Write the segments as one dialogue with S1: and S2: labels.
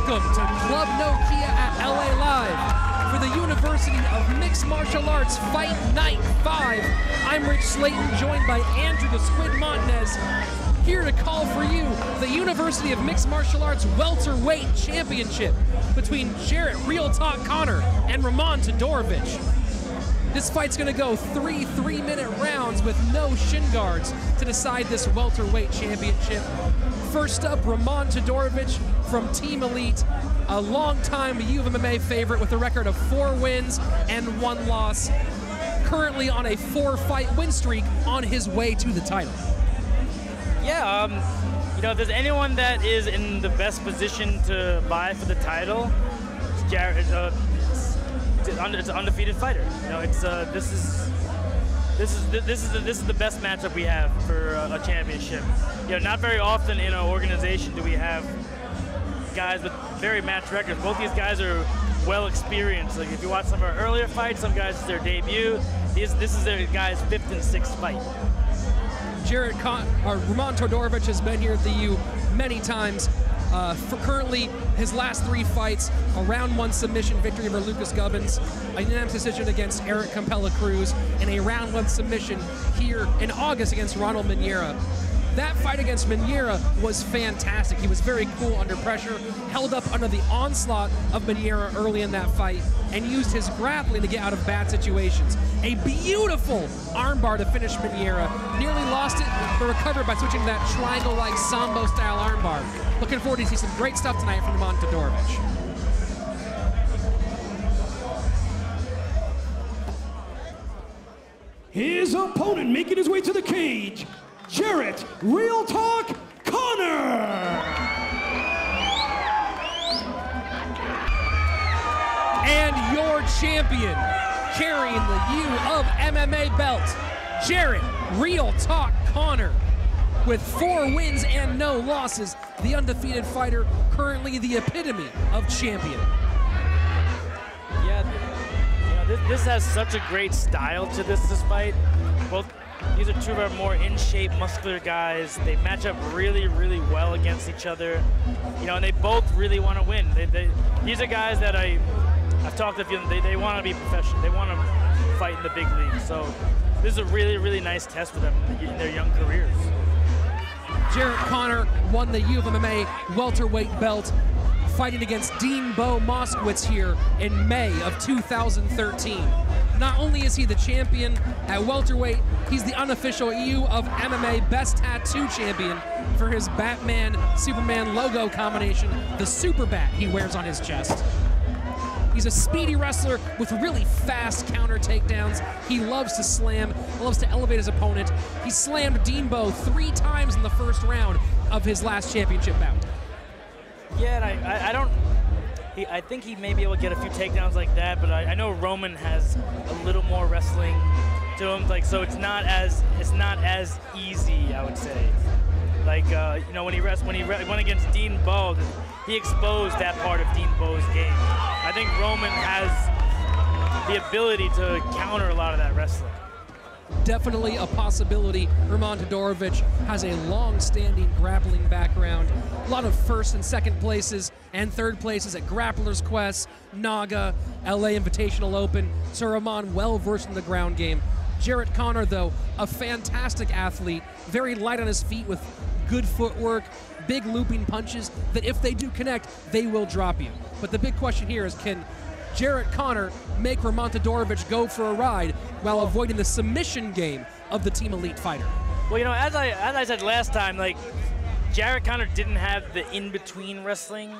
S1: Welcome to Club Nokia at LA Live for the University of Mixed Martial Arts Fight Night 5. I'm Rich Slayton, joined by Andrew the Squid Montanez, here to call for you the University of Mixed Martial Arts Welterweight Championship between Jarett "Real Talk" Conner and Roman Todorovich. This fight's gonna go three 3-minute rounds with no shin guards to decide this welterweight championship. First up, Roman Todorovich from Team Elite, a longtime U of MMA favorite with a record of 4 wins and 1 loss, currently on a 4-fight win streak on his way to the title.
S2: Yeah, you know, if there's anyone that is in the best position to vie for the title, it's Jarett. It's an undefeated fighter. You know, it's this is the best matchup we have for a championship. You know, not very often in our organization do we have guys with very matched records. Both these guys are well experienced. Like if you watch some of our earlier fights, some guys it's their debut. This is their guys' 5th and 6th fight.
S1: Roman Todorovich has been here at the U many times. For currently, his last 3 fights, a round 1 submission victory over Lucas Gubbins, a unanimous decision against Eric Campella Cruz, and a round 1 submission here in August against Ronald Minera. That fight against Minera was fantastic. He was very cool under pressure, held up under the onslaught of Minera early in that fight, and used his grappling to get out of bad situations. A beautiful armbar to finish Minera. Nearly lost it, but recovered by switching to that triangle-like Sambo-style armbar. Looking forward to see some great stuff tonight from Roman Todorovich.
S3: His opponent making his way to the cage, Jarett "Real Talk" Conner.
S1: And your champion, carrying the U of MMA belt, Jarett "Real Talk" Conner. With 4 wins and no losses, the undefeated fighter, currently the epitome of champion.
S2: Yeah, you know, this has such a great style to this fight. These are 2 of our more in-shape, muscular guys. They match up really, really well against each other. You know, and they both really want to win. These are guys that I've talked to a few of them. They want to be professional. They want to fight in the big leagues. So this is a really, really nice test for them in their young careers.
S1: Jarett Conner won the U of MMA welterweight belt, fighting against Dean Bo Moskowitz here in May of 2013. Not only is he the champion at welterweight, he's the unofficial U of MMA Best Tattoo Champion for his Batman-Superman logo combination, the Super Bat he wears on his chest. He's a speedy wrestler with really fast counter takedowns. He loves to slam, loves to elevate his opponent. He slammed Dean Bo 3 times in the first round of his last championship bout.
S2: Yeah, and I think he may be able to get a few takedowns like that, but I know Roman has a little more wrestling to him, like, so it's not as easy, I would say. Like you know, when he went against Dean Bo, he exposed that part of Dean Bo's game. I think Roman has the ability to counter a lot of that wrestling.
S1: Definitely a possibility. Roman Todorovich has a long-standing grappling background. A lot of 1st and 2nd places and 3rd places at Grappler's Quest, Naga, LA Invitational Open. So Roman well-versed in the ground game. Jarett Conner, though, a fantastic athlete, very light on his feet with good footwork, big looping punches that if they do connect, they will drop you. But the big question here is, can Jarett Conner make Roman Todorovich go for a ride while avoiding the submission game of the Team Elite fighter?
S2: Well, you know, as I said last time, like, Jarett Conner didn't have the in-between wrestling,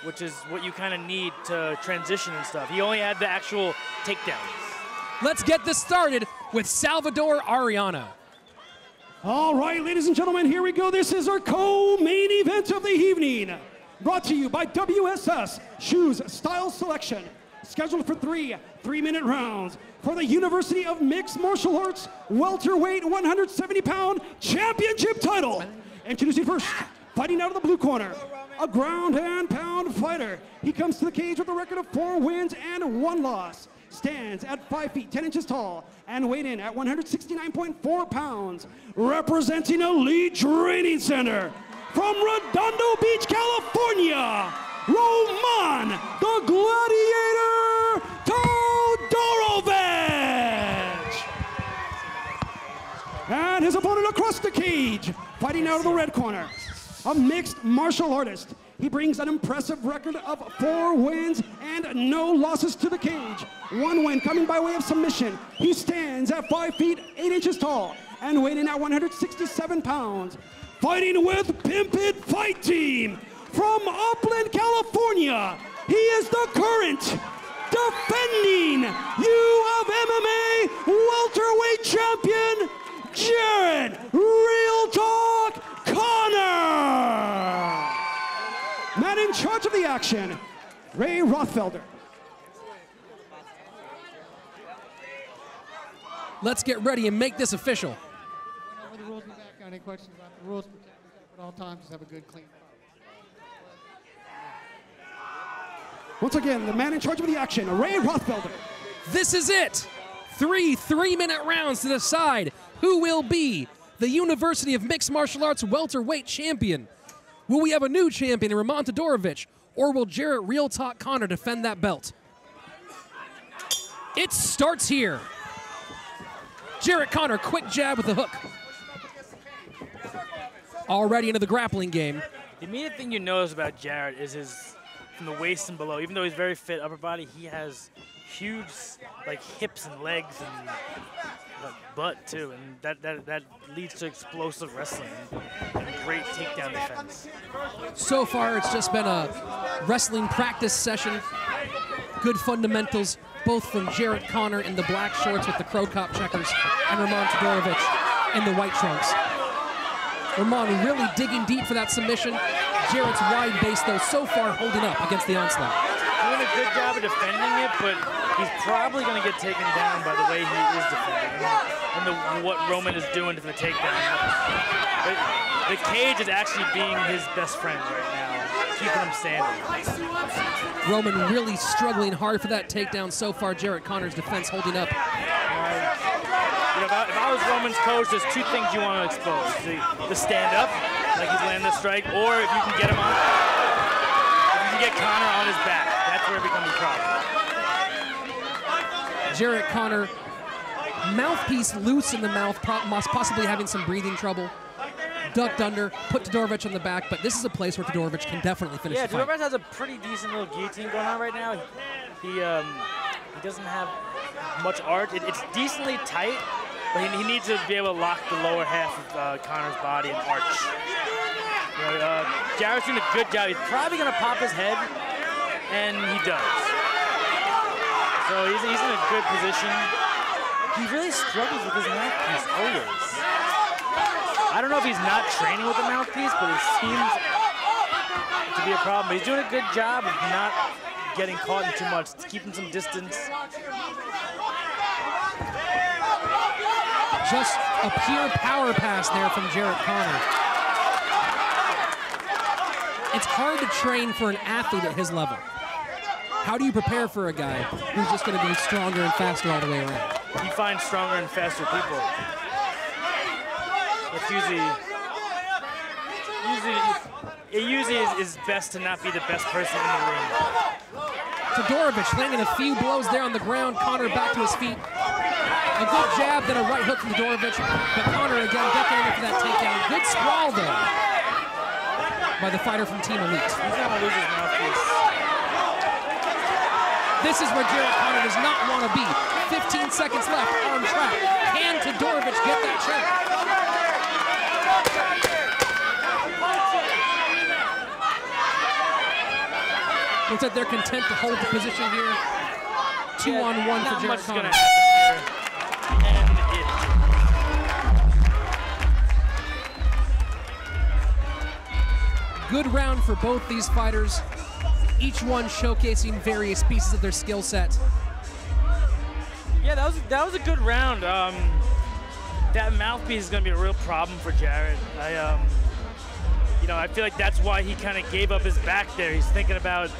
S2: which is what you kind of need to transition and stuff. He only had the actual takedowns.
S1: Let's get this started with Salvador Ariano.
S3: All right, ladies and gentlemen, here we go. This is our co-main event of the evening. Brought to you by WSS Shoes Style Selection. Scheduled for 3 3-minute rounds for the University of Mixed Martial Arts welterweight 170-pound championship title. Introducing first, fighting out of the blue corner, a ground and pound fighter. He comes to the cage with a record of 4 wins and 1 loss. Stands at 5 feet 10 inches tall and weighed in at 169.4 pounds. Representing Elite Training Center from Redondo Beach, California, Roman the Gladiator Todorovich. And his opponent across the cage, fighting out of the red corner, a mixed martial artist. He brings an impressive record of 4 wins and no losses to the cage. 1 win coming by way of submission. He stands at 5 feet 8 inches tall and weighing at 167 pounds. Fighting with Pimpin' Fight Team from Upland, California. He is the current defending U of MMA welterweight champion, Jarett Real Talk Conner. Man in charge of the action, Ray Rothfelder.
S1: Let's get ready and make this official.
S4: Whenever the rules be back, any questions about the rules, but at all times just have a good, clean fight.
S3: Once again, the man in charge of the action, Ray Rothfelder.
S1: This is it. 3 3-minute rounds to decide who will be the University of Mixed Martial Arts welterweight champion. Will we have a new champion in Roman Todorovich, or will Jarett Real Talk Conner defend that belt? It starts here. Jarett Conner, quick jab with the hook. Already into the grappling game.
S2: The immediate thing you notice about Jarett is his, from the waist and below, even though he's very fit upper body, he has huge like hips and legs and butt too, and that leads to explosive wrestling and great takedown defense.
S1: So far, it's just been a wrestling practice session. Good fundamentals, both from Jarett Conner in the black shorts with the crow cop checkers and Roman Todorovich in the white trunks. Roman really digging deep for that submission. Jarrett's wide base, though, so far holding up against the onslaught.
S2: Doing a good job of defending it, but he's probably going to get taken down by the way he is defending and what Roman is doing to the takedown. But the cage is actually being his best friend right now, keeping him standing.
S1: Roman really struggling hard for that takedown so far. Jarett Conner's defense holding up.
S2: You know, if I was Roman's coach, there's 2 things you want to expose. The stand up, like he's landing the strike, or if you can get him on, if you can get Conner on his back, that's where it becomes a problem.
S1: Jarett Conner, mouthpiece loose in the mouth, possibly having some breathing trouble. Ducked under, put Todorovich on the back, but this is a place where Todorovich can definitely finish the fight.
S2: Todorovich has a pretty decent little guillotine going on right now. He doesn't have much arch. It's decently tight, but he needs to be able to lock the lower half of Conner's body and arch. You know, Jarett's doing a good job. He's probably going to pop his head, and he does. So he's in a good position. He really struggles with his mouthpiece always. I don't know if he's not training with the mouthpiece, but it seems to be a problem. But he's doing a good job of not getting caught in too much, keeping some distance.
S1: Just a pure power pass there from Jarett Conner. It's hard to train for an athlete at his level. How do you prepare for a guy who's just going to be stronger and faster all the way around?
S2: He finds stronger and faster people. It's usually is best to not be the best person in the ring.
S1: Todorovich landing a few blows there on the ground. Conner back to his feet. A good jab, then a right hook from Todorovich. But Conner again ducking in for that takedown. Good sprawl though by the fighter from Team Elite.
S2: He's not gonna lose his mouthpiece.
S1: This is where Jarett Conner does not want to be. 15 seconds left, arm trap. Can Todorovich get that check? Looks like they're content to hold the position here. 2-on-1 for Jarett Conner. Good round for both these fighters, each one showcasing various pieces of their skill set.
S2: Yeah, that was a good round. That mouthpiece is going to be a real problem for Jarett. You know, I feel like that's why he kind of gave up his back there. He's thinking about,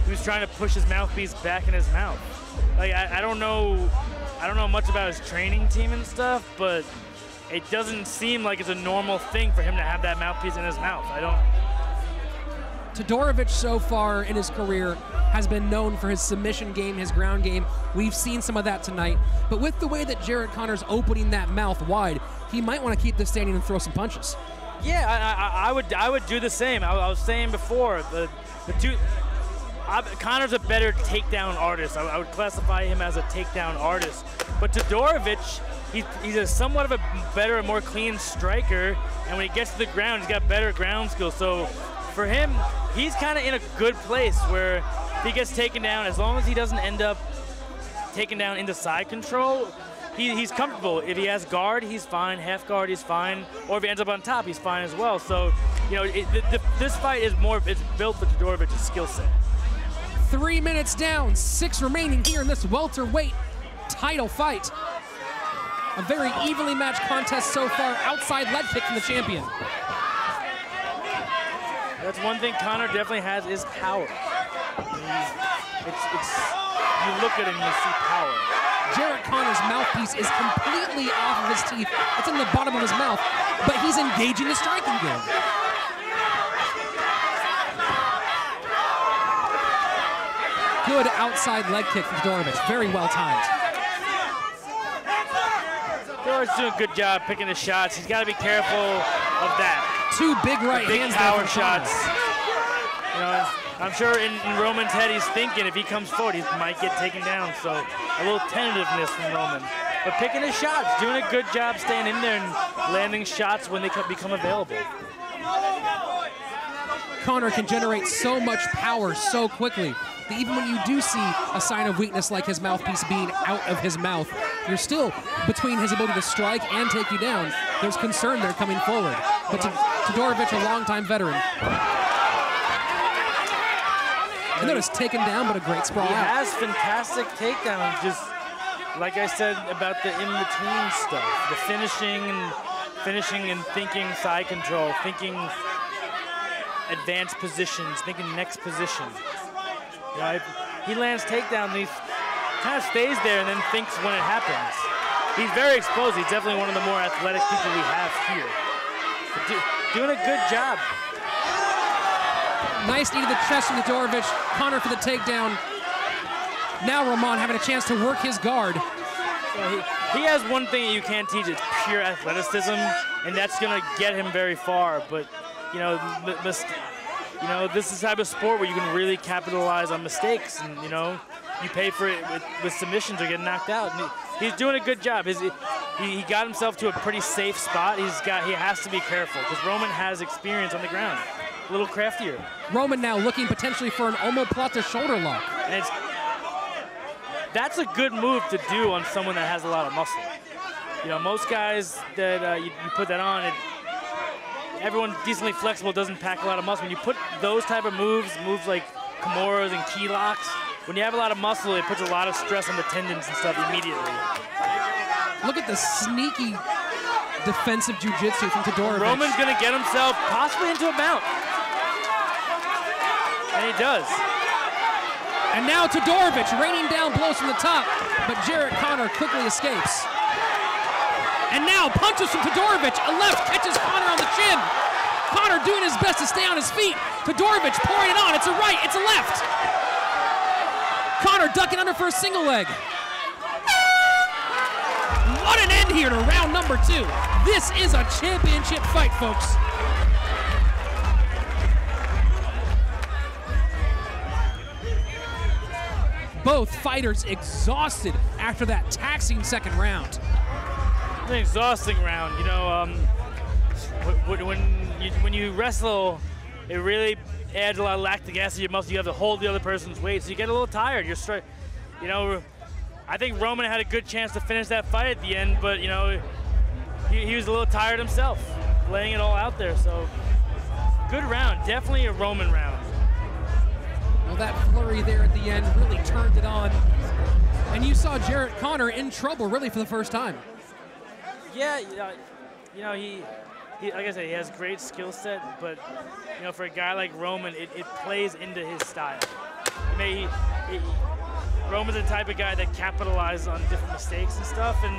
S2: he was trying to push his mouthpiece back in his mouth. Like I don't know much about his training team and stuff, but it doesn't seem like it's a normal thing for him to have that mouthpiece in his mouth.
S1: Todorovich so far in his career has been known for his submission game, his ground game. We've seen some of that tonight. But with the way that Jarett Conner's opening that mouth wide, he might want to keep this standing and throw some punches.
S2: Yeah, I would do the same. I was saying before, Connor's a better takedown artist. I would classify him as a takedown artist. But Todorovich, he's a somewhat of a better and more clean striker, and when he gets to the ground, he's got better ground skills. So for him, he's kind of in a good place where if he gets taken down, as long as he doesn't end up taken down into side control, he's comfortable. If he has guard, he's fine. Half guard, he's fine. Or if he ends up on top, he's fine as well. So, you know, this fight is it's built for Todorovich's skill set.
S1: 3 minutes down, 6 remaining here in this welterweight title fight. A very evenly matched contest so far. Outside leg kick from the champion.
S2: That's one thing Conner definitely has is power. You look at him, you see power.
S1: Jarett Conner's mouthpiece is completely off of his teeth. It's in the bottom of his mouth, but he's engaging the striking game. Good outside leg kick from Todorovich. Very well timed.
S2: Todorovich doing a good job picking his shots. He's got to be careful of that.
S1: 2 big right hands.
S2: Power shots. You know, I'm sure in Roman's head he's thinking if he comes forward, he might get taken down. So a little tentativeness from Roman. But picking his shots, doing a good job staying in there and landing shots when they become available.
S1: Conner can generate so much power so quickly that even when you do see a sign of weakness like his mouthpiece being out of his mouth, you're still between his ability to strike and take you down. There's concern there coming forward. But Todorovich, a longtime veteran. And notice taken down, but a great sprawl out.
S2: He has fantastic takedowns, just like I said about the in-between stuff. The finishing and thinking side control, thinking advanced positions, thinking next position. You know, he lands takedown, he kind of stays there and then thinks when it happens. He's very exposed. He's definitely one of the more athletic people we have here. Doing a good job.
S1: Nice knee to the chest from Todorovich. Conner for the takedown. Now Roman having a chance to work his guard.
S2: Yeah, he has one thing that you can't teach. It's pure athleticism, and that's going to get him very far. But, you know, this is the type of sport where you can really capitalize on mistakes, and, you know, you pay for it with submissions or getting knocked out. And he's doing a good job. He got himself to a pretty safe spot. He has to be careful because Roman has experience on the ground. A little craftier.
S1: Roman now looking potentially for an omoplata shoulder lock.
S2: And that's a good move to do on someone that has a lot of muscle. You know, most guys that you put that on, everyone decently flexible doesn't pack a lot of muscle. When you put those type of moves like Kimuras and key locks, when you have a lot of muscle, it puts a lot of stress on the tendons and stuff immediately.
S1: Look at the sneaky defensive jiu-jitsu from Todorovich.
S2: Roman's going to get himself possibly into a mount. And he does.
S1: And now Todorovich raining down blows from the top, but Jarett Conner quickly escapes. And now punches from Todorovich. A left catches Conner on the chin. Conner doing his best to stay on his feet. Todorovich pouring it on. It's a right, it's a left. Conner ducking under for a single leg. What an end here to round number 2. This is a championship fight, folks. Both fighters exhausted after that taxing second round.
S2: An exhausting round, you know. When you wrestle, it really adds a lot of lactic acid to your muscle. You have to hold the other person's weight, so you get a little tired. You know, I think Roman had a good chance to finish that fight at the end, but you know, he was a little tired himself, laying it all out there. So, good round, definitely a Roman round.
S1: Well, that flurry there at the end really turned it on, and you saw Jarett Conner in trouble really for the first time.
S2: Yeah, you know, he like I said, he has great skill set, but you know, for a guy like Roman, it plays into his style. Roman's the type of guy that capitalizes on different mistakes and stuff, and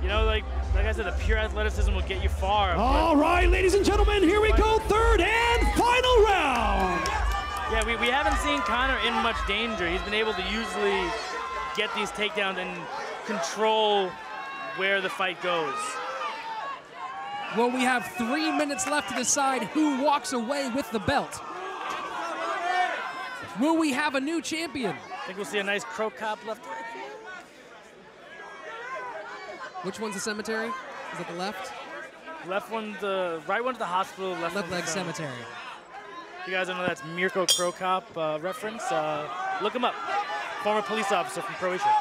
S2: you know, like I said, the pure athleticism will get you far.
S3: All right, ladies and gentlemen, here we go, third and final round.
S2: Yeah, we haven't seen Conner in much danger. He's been able to usually get these takedowns and control where the fight goes.
S1: Well, we have 3 minutes left to decide who walks away with the belt. Will we have a new champion?
S2: I think we'll see a nice crow cop left.
S1: Which one's the cemetery? Is that the left?
S2: Left one's the right one's the hospital. Left
S1: leg cemetery.
S2: If you guys don't know, that's Mirko Crow Cop reference. Look him up. Former police officer from Croatia.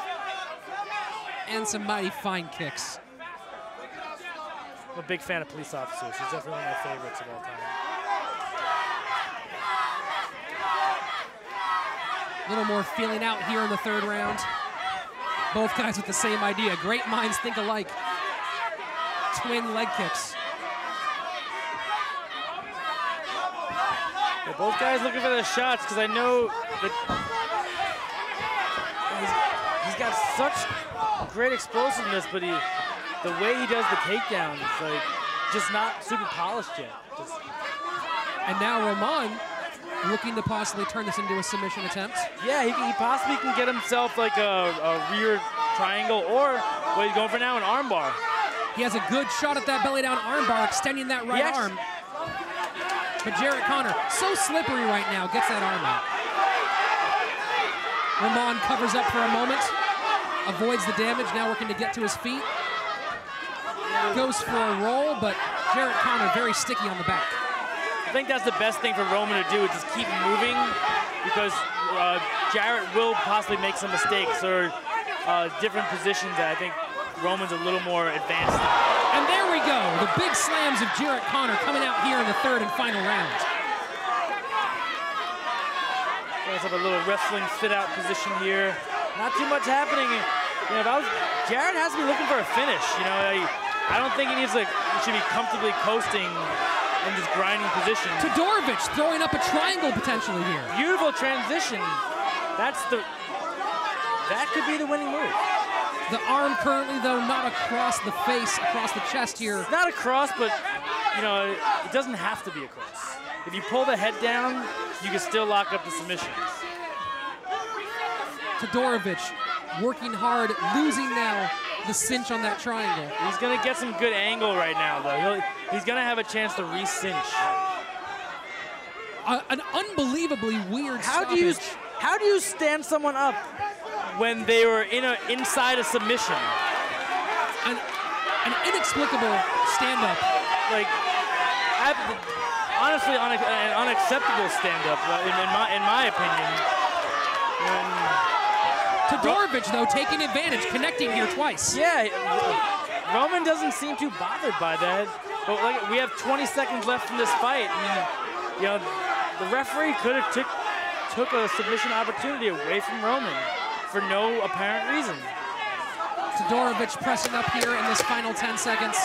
S1: And some mighty fine kicks.
S2: I'm a big fan of police officers. He's definitely one of my favorites of all time.
S1: A little more feeling out here in the third round. Both guys with the same idea. Great minds think alike. Twin leg kicks.
S2: Yeah, both guys looking for the shots because I know that he's got such great explosiveness, but the way he does the takedown is like just not super polished yet.
S1: And now Roman looking to possibly turn this into a submission attempt.
S2: Yeah, he possibly can get himself like a rear triangle or what he's going for now, an armbar.
S1: He has a good shot at that belly down armbar, extending that right arm. But Jarett Conner, so slippery right now, gets that arm out. Roman covers up for a moment, avoids the damage, now working to get to his feet. Goes for a roll, but Jarett Conner very sticky on the back.
S2: I think that's the best thing for Roman to do, is just keep moving, because Jarett will possibly make some mistakes or different positions that I think Roman's a little more advanced.
S1: And there we go, the big slams of Jarett Conner coming out here in the third and final round.
S2: Let's have a little wrestling sit-out position here. Not too much happening. You know, Jarett has to be looking for a finish. You know, I don't think he should be comfortably coasting in this grinding position.
S1: Todorovich throwing up a triangle potentially here.
S2: Beautiful transition. That could be the winning move.
S1: The arm currently, though, not across the face, across the chest here.
S2: It's not a cross, but, you know, it doesn't have to be a cross. If you pull the head down, you can still lock up the submissions.
S1: Todorovich working hard, losing now the cinch on that triangle.
S2: He's going to get some good angle right now, though. He's going to have a chance to re-cinch.
S1: An unbelievably weird stoppage.
S2: How do you stand someone up when they were inside a submission?
S1: An inexplicable stand-up.
S2: Like, honestly, an unacceptable stand-up, in my opinion.
S1: Todorovich, though, taking advantage, connecting here twice.
S2: Yeah, Roman doesn't seem too bothered by that. But like, we have 20 seconds left in this fight. And, you know, the referee could have took a submission opportunity away from Roman for no apparent reason.
S1: Todorovich pressing up here in this final 10 seconds.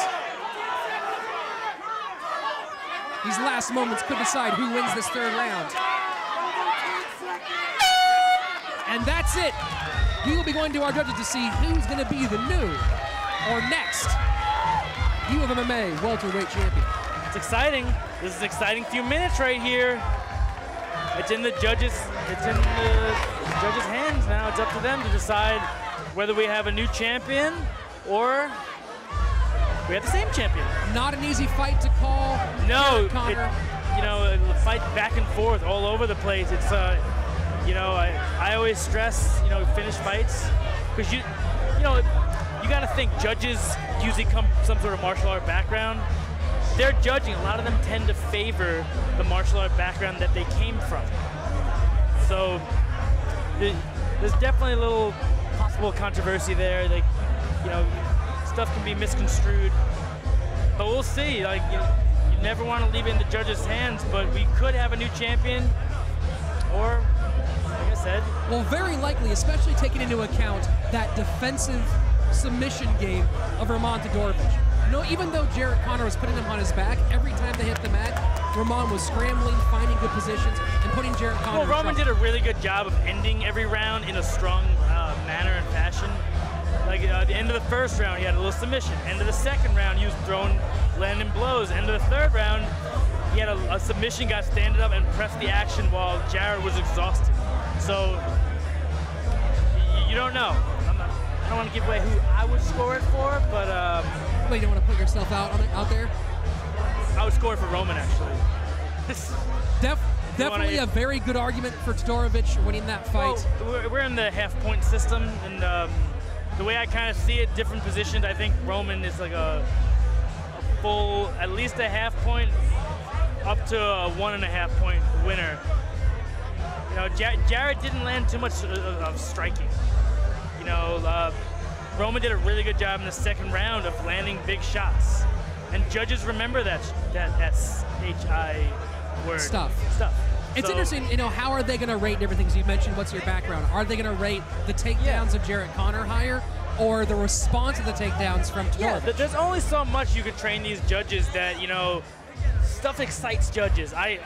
S1: These last moments could decide who wins this third round. And that's it. We will be going to our judges to see who's going to be the new or next U of MMA welterweight champion.
S2: It's exciting. This is an exciting few minutes right here. It's in the judges' hands now. It's up to them to decide whether we have a new champion or we have the same champion.
S1: Not an easy fight to call.
S2: No,
S1: Conner.
S2: you know, fight back and forth all over the place. It's you know, I always stress, you know, finish fights, because you know, you got to think judges usually come from some sort of martial art background. They're judging. A lot of them tend to favor the martial art background that they came from. So there's definitely a little possible controversy there. Like, you know, stuff can be misconstrued, but we'll see. Like, you never want to leave it in the judges' hands, but we could have a new champion, or, like I said,
S1: well, very likely, especially taking into account that defensive submission game of Roman Todorovich. No, even though Jarett Conner was putting him on his back, every time they hit the mat, Roman was scrambling, finding good positions, and putting Jarett Conner in
S2: Well, Roman did a really good job of ending every round in a strong manner and fashion. Like, at the end of the first round, he had a little submission. End of the second round, he was landing blows. End of the third round, he had a submission, got standing up and pressed the action while Jarett was exhausted. So you don't know. I don't want to give away who I would score it for, but
S1: Well, you don't want to put yourself out there.
S2: I would score it for Roman, actually.
S1: Definitely a very good argument for Todorovich winning that fight.
S2: Well, we're in the half-point system, and the way I kind of see it, different positions, I think Roman is like a full, at least a half point, up to a 1.5 point winner. You know, Jarett didn't land too much of striking. You know, Roman did a really good job in the second round of landing big shots, and judges remember that S-H-I word. Stuff.
S1: It's interesting, you know, how are they going to rate different things? You mentioned, what's your background? Are they going to rate the takedowns of Jarett Conner higher, or the response to the takedowns from Todorovich?
S2: Yeah, there's only so much you could train these judges that, you know, stuff excites judges. I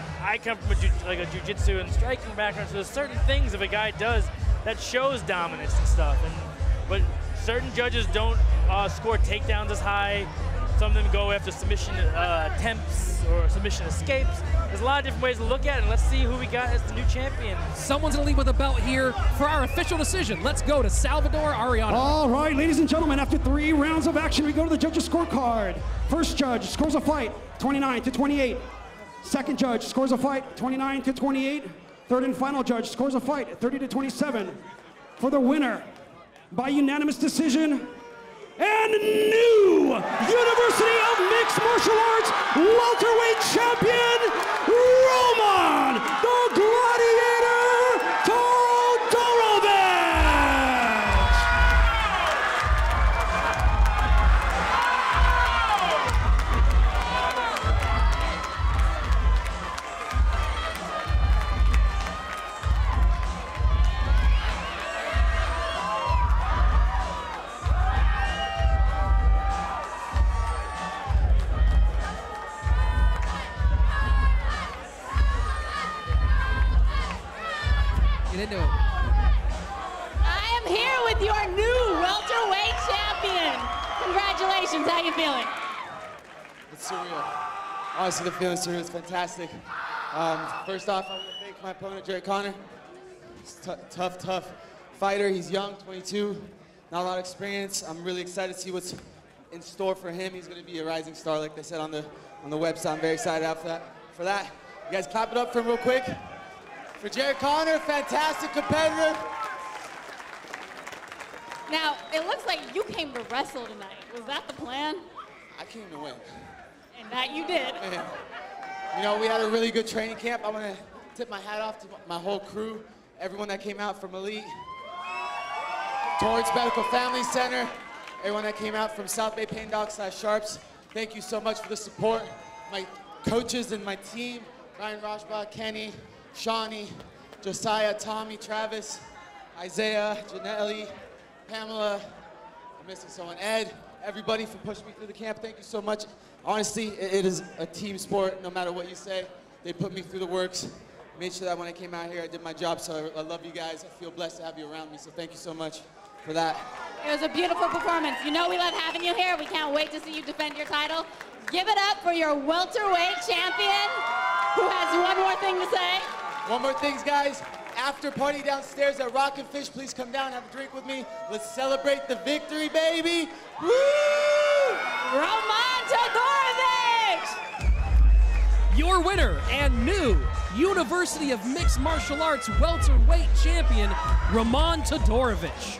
S2: come from a jiu-jitsu and striking background, so there's certain things if a guy does that shows dominance and stuff. But certain judges don't score takedowns as high. Some of them go after submission attempts or submission escapes. There's a lot of different ways to look at it, and let's see who we got as the new champion.
S1: Someone's going to leave with a belt here for our official decision. Let's go to Salvador Ariano.
S3: All right, ladies and gentlemen, after 3 rounds of action, we go to the judges' scorecard. First judge scores a fight, 29-28. Second judge scores a fight, 29-28. Third and final judge scores a fight, 30-27. For the winner, by unanimous decision, and new University of Mixed Martial Arts welterweight champion, Roman the Gladiator Todorovich!
S1: Into it.
S5: I am here with your new welterweight champion. Congratulations, how you feeling?
S6: It's surreal. Honestly, the feeling surreal. It's fantastic. First off, I want to thank my opponent, Jarett Conner. He's tough fighter. He's young, 22, not a lot of experience. I'm really excited to see what's in store for him. He's going to be a rising star, like they said on the website. I'm very excited for that. You guys clap it up for him real quick. For Jarett Conner, fantastic competitor.
S5: Now, it looks like you came to wrestle tonight. Was that the plan?
S6: I came to win.
S5: And that you did.
S6: Man. You know, we had a really good training camp. I want to tip my hat off to my whole crew, everyone that came out from Elite, Torrance Medical Family Center, everyone that came out from South Bay Pain Dogs /Sharps. Thank you so much for the support. My coaches and my team, Ryan Rashba, Kenny, Shawnee, Josiah, Tommy, Travis, Isaiah, Janelli, Pamela, I'm missing someone, Ed, everybody for pushing me through the camp. Thank you so much. Honestly, it is a team sport, no matter what you say. They put me through the works, made sure that when I came out here, I did my job, so I love you guys. I feel blessed to have you around me, so thank you so much for that.
S5: It was a beautiful performance. You know we love having you here. We can't wait to see you defend your title. Give it up for your welterweight champion, who has one more thing to say.
S6: One more thing, guys. After party downstairs at Rock and Fish, please come down, have a drink with me. Let's celebrate the victory, baby. Woo!
S5: Roman Todorovich!
S1: Your winner and new University of Mixed Martial Arts welterweight champion, Roman Todorovich.